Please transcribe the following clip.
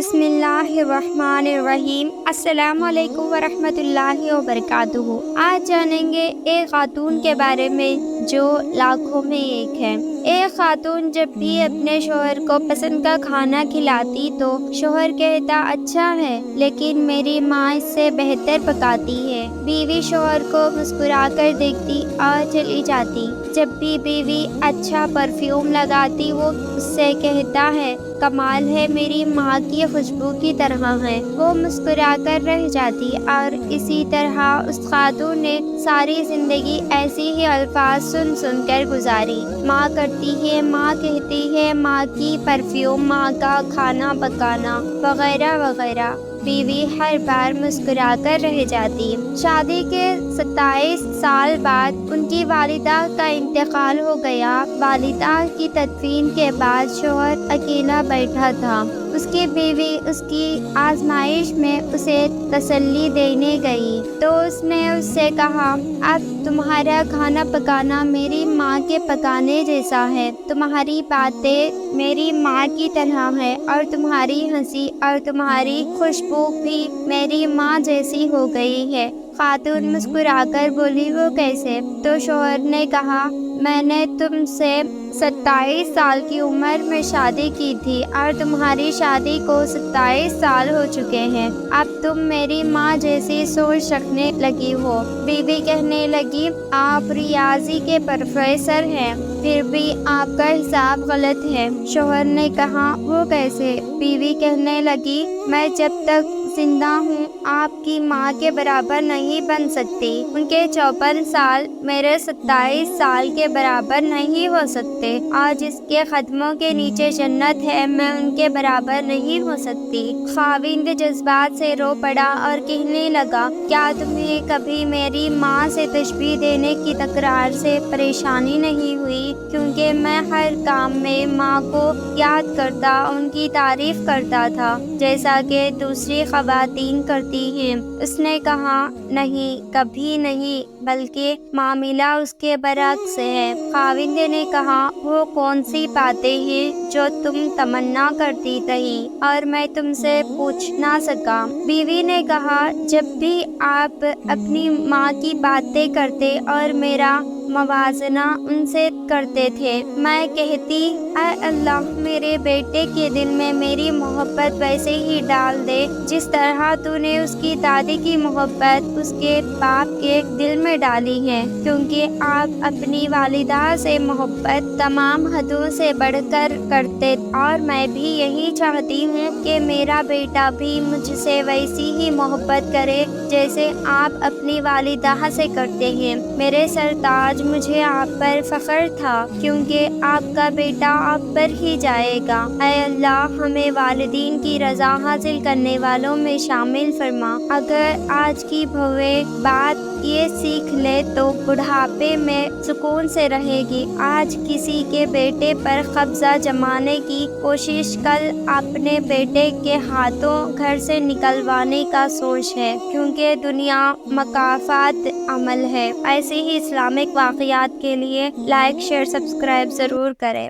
بسم اللہ الرحمن الرحیم۔ السلام علیکم ورحمۃ اللہ وبرکاتہ۔ آج جانیں گے ایک خاتون کے بارے میں جو لاکھوں میں ایک ہے۔ ایک خاتون جب بھی اپنے شوہر کو پسند کا کھانا کھلاتی تو شوہر کہتا اچھا ہے لیکن میری ماں اس سے بہتر پکاتی ہے۔ بیوی شوہر کو مسکرا کر دیکھتی اور چلی جاتی۔ جب بھی بیوی اچھا پرفیوم لگاتی وہ اس سے کہتا ہے کمال ہے، میری ماں کی خوشبو کی طرح ہے۔ وہ مسکرا کر رہ جاتی اور اسی طرح اس خاتون نے ساری زندگی ایسی ہی الفاظ سن سن کر گزاری۔ ماں کرتی ہے، ماں کہتی ہے، ماں کی پرفیوم، ماں کا کھانا پکانا وغیرہ وغیرہ۔ بیوی ہر بار مسکرا کر رہ جاتی۔ شادی کے 27 سال بعد ان کی والدہ کا انتقال ہو گیا۔ والدہ کی تدفین کے بعد شوہر اکیلا بیٹھا تھا۔ اس کی بیوی اس کی آزمائش میں اسے تسلی دینے گئی تو اس نے اس سے کہا اب تمہارا کھانا پکانا میری ماں کے پکانے جیسا ہے، تمہاری باتیں میری ماں کی طرح ہے اور تمہاری ہنسی اور تمہاری خوشبو بھی میری ماں جیسی ہو گئی ہے۔ خاتون مسکرا کر بولی وہ کیسے؟ تو شوہر نے کہا میں نے تم سے 27 سال کی عمر میں شادی کی تھی اور تمہاری شادی کو 27 سال ہو چکے ہیں، اب تم میری ماں جیسی سوچ رکھنے لگی ہو۔ بیوی کہنے لگی آپ ریاضی کے پروفیسر ہیں پھر بھی آپ کا حساب غلط ہے۔ شوہر نے کہا وہ کیسے؟ بیوی کہنے لگی میں جب تک زندہ ہوں آپ کی ماں کے برابر نہیں بن سکتی، ان کے 54 سال میرے 27 سال کے برابر نہیں ہو سکتے اور جس کے قدموں کے نیچے جنت ہے میں ان کے برابر نہیں ہو سکتی۔ خاوند جذبات سے رو پڑا اور کہنے لگا کیا تمہیں کبھی میری ماں سے تشبیہ دینے کی تکرار سے پریشانی نہیں ہوئی؟ کیونکہ میں ہر کام میں ماں کو یاد کرتا، ان کی تعریف کرتا تھا جیسا کہ دوسری خواتین کرتی ہیں۔ اس نے کہا نہیں، کبھی نہیں، بلکہ معاملہ اس کے برعکس ہے۔ خاوند نے کہا وہ کون سی باتیں ہیں جو تم تمنا کرتی رہی اور میں تم سے پوچھ نہ سکا؟ بیوی نے کہا جب بھی آپ اپنی ماں کی باتیں کرتے اور میرا موازنہ ان سے کرتے تھے میں کہتی اے اللہ میرے بیٹے کے دل میں میری محبت ویسے ہی ڈال دے جس طرح تو نے اس کی دادی کی محبت اس کے باپ کے دل میں ڈالی ہے، کیونکہ آپ اپنی والدہ سے محبت تمام حدوں سے بڑھ کر کرتے اور میں بھی یہی چاہتی ہوں کہ میرا بیٹا بھی مجھ سے ویسی ہی محبت کرے جیسے آپ اپنی والدہ سے کرتے ہیں۔ میرے سرتاج مجھے آپ پر فخر تھا کیونکہ آپ کا بیٹا آپ پر ہی جائے گا۔ اے اللہ ہمیں والدین کی رضا حاصل کرنے والوں میں شامل فرما۔ اگر آج کی بہویں بات یہ سیکھ لے تو بڑھاپے میں سکون سے رہے گی۔ آج کسی کے بیٹے پر قبضہ جمانے کی کوشش کل اپنے بیٹے کے ہاتھوں گھر سے نکلوانے کا سوچ ہے، کیونکہ دنیا مکافات عمل ہے۔ ایسے ہی اسلامک واقعات کے لیے لائک، شیئر، سبسکرائب ضرور کریں۔